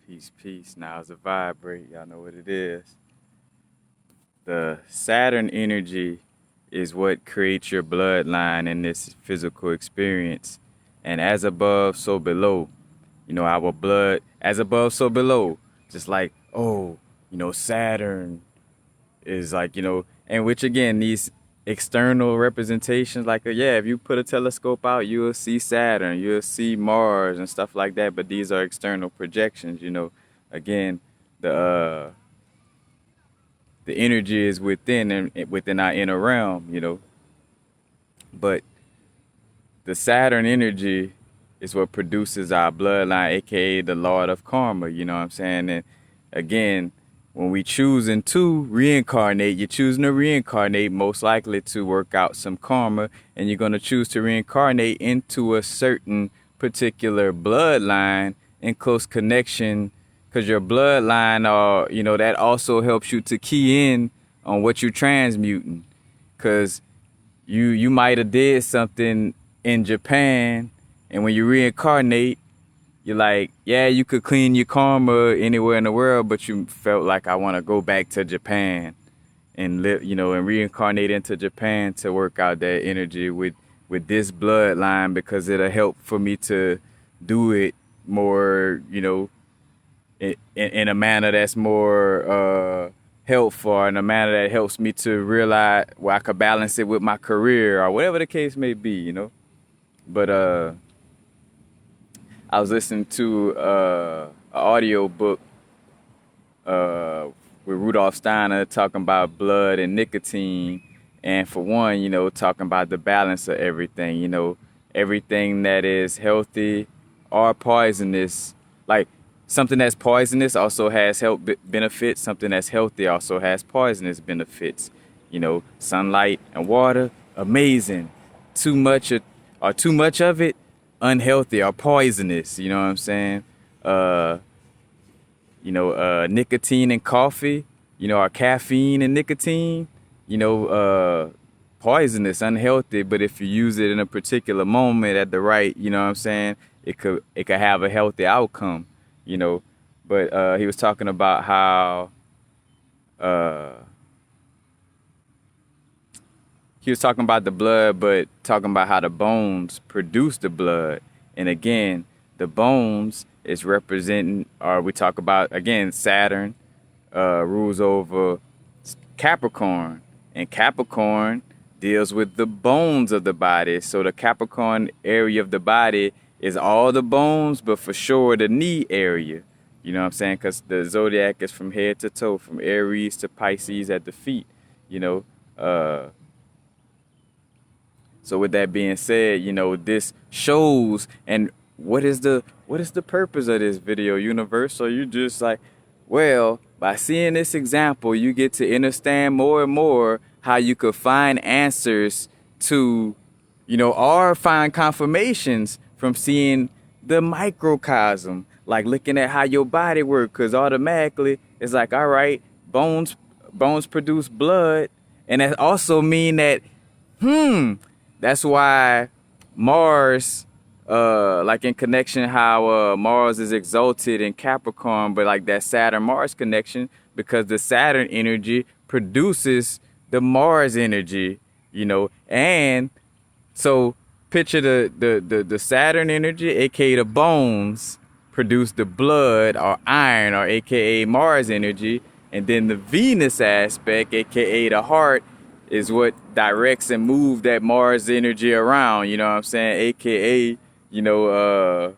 Peace, peace. Now it's a vibrate. Y'all know what it is. The Saturn energy is what creates your bloodline in this physical experience. And as above, so below. Our blood, as above, so below. Just like, Saturn is like, and which again, these external representations, like, yeah, if you put a telescope out, you'll see Saturn, you'll see Mars and stuff like that. But these are external projections, Again, the the energy is within and within our inner realm. But the Saturn energy is what produces our bloodline, aka the Lord of Karma. You know what I'm saying? And again, when we choosing to reincarnate, you're choosing to reincarnate most likely to work out some karma, and you're going to choose to reincarnate into a certain particular bloodline in close connection, because your bloodline, that also helps you to key in on what you're transmuting, because you might have did something in Japan, and when you reincarnate, you're like, yeah, you could clean your karma anywhere in the world, but you felt like, I want to go back to Japan and live, and reincarnate into Japan to work out that energy with this bloodline, because it'll help for me to do it more, in a manner that's more helpful, in a manner that helps me to realize where I could balance it with my career or whatever the case may be, But I was listening to an audio book with Rudolf Steiner talking about blood and nicotine. And for one, talking about the balance of everything, everything that is healthy or poisonous. Like something that's poisonous also has health benefits. Something that's healthy also has poisonous benefits. Sunlight and water, amazing. Too much of it, unhealthy or poisonous, you know what I'm saying? Nicotine and coffee, or caffeine and nicotine, poisonous, unhealthy. But if you use it in a particular moment at the right, you know what I'm saying, it could have a healthy outcome, But he was talking about how he was talking about the blood, but talking about how the bones produce the blood. And again, the bones is representing, or we talk about, again, Saturn rules over Capricorn. And Capricorn deals with the bones of the body. So the Capricorn area of the body is all the bones, but for sure the knee area. You know what I'm saying? Because the zodiac is from head to toe, from Aries to Pisces at the feet, So with that being said, this shows, and what is the purpose of this video, universe? So you just like, well, by seeing this example, you get to understand more and more how you could find answers to, or find confirmations from seeing the microcosm, like looking at how your body works, because automatically it's like, all right, bones produce blood, and that also mean that, that's why Mars, like in connection how Mars is exalted in Capricorn, but like that Saturn-Mars connection, because the Saturn energy produces the Mars energy, and so picture the Saturn energy, aka the bones, produce the blood or iron, or aka Mars energy, and then the Venus aspect, aka the heart, is what directs and moves that Mars energy around, you know what I'm saying? AKA, your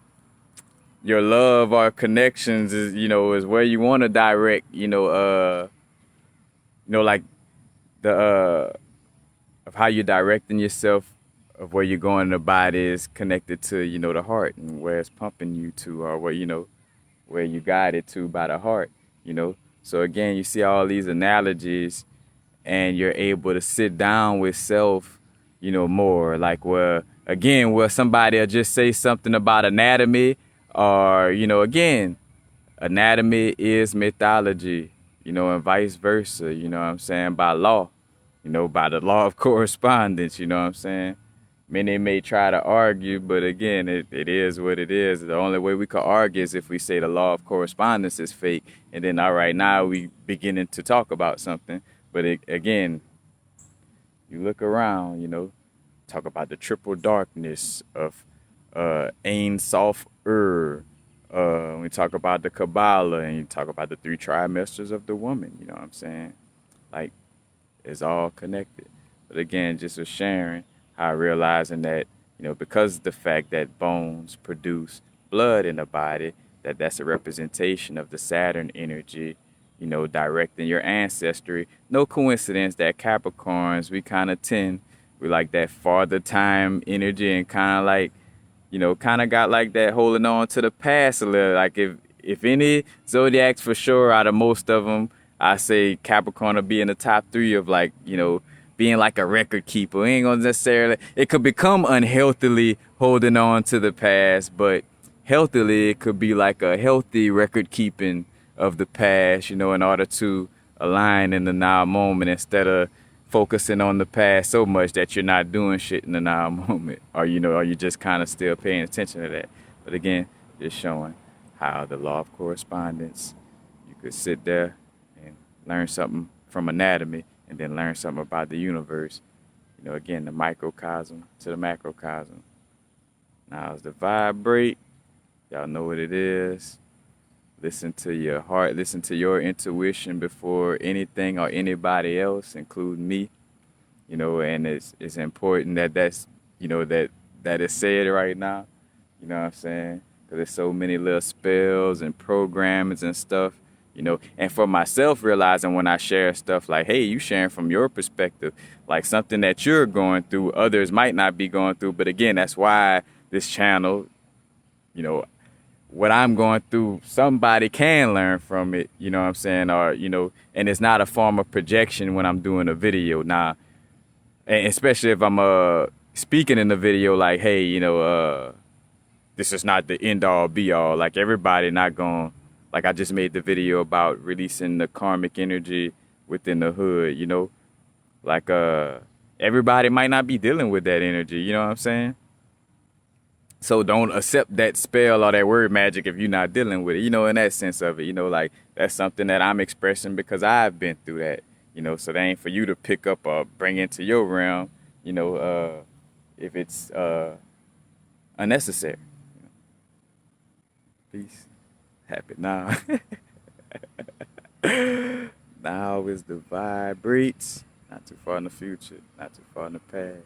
love or connections is, is where you want to direct, like the, of how you're directing yourself, of where you're going in the body is connected to, the heart, and where it's pumping you to, or where, where you guided to by the heart, So again, you see all these analogies, and you're able to sit down with self, more. Like where somebody will just say something about anatomy, or, again, anatomy is mythology, and vice versa, you know what I'm saying, by law, by the law of correspondence, you know what I'm saying? Many may try to argue, but again, it is what it is. The only way we could argue is if we say the law of correspondence is fake, and then all right, now we beginning to talk about something. But again, you look around, talk about the triple darkness of Ein Sof we talk about the Kabbalah, and you talk about the three trimesters of the woman. You know what I'm saying? Like, it's all connected. But again, just with sharing how realizing that, because of the fact that bones produce blood in the body, that's a representation of the Saturn energy, directing your ancestry. No coincidence that Capricorns, we like that farther time energy, and kind of like, kind of got like that holding on to the past a little. Like if any zodiacs for sure out of most of them, I say Capricorn will be in the top 3 of like, being like a record keeper. It ain't gonna necessarily, it could become unhealthily holding on to the past, but healthily it could be like a healthy record keeping of the past, in order to align in the now moment instead of focusing on the past so much that you're not doing shit in the now moment, or are you just kind of still paying attention to that. But again, just showing how the law of correspondence, you could sit there and learn something from anatomy and then learn something about the universe. Again, the microcosm to the macrocosm. Now, as the vibrate, y'all know what it is. Listen to your heart, listen to your intuition before anything or anybody else, including me. And it's important that that is said right now. You know what I'm saying? Because there's so many little spells and programs and stuff. And for myself, realizing when I share stuff like, hey, you sharing from your perspective, like something that you're going through, others might not be going through. But again, that's why this channel, what I'm going through, somebody can learn from it, you know what I'm saying? Or, and it's not a form of projection when I'm doing a video. Now, and especially if I'm speaking in the video like, hey, this is not the end all be all. Like everybody not going, like I just made the video about releasing the karmic energy within the hood, like everybody might not be dealing with that energy, you know what I'm saying? So don't accept that spell or that word magic if you're not dealing with it, in that sense of it, like that's something that I'm expressing because I've been through that, so that ain't for you to pick up or bring into your realm, if it's unnecessary. Peace. Happy now. Now is the vibrates. Not too far in the future, not too far in the past.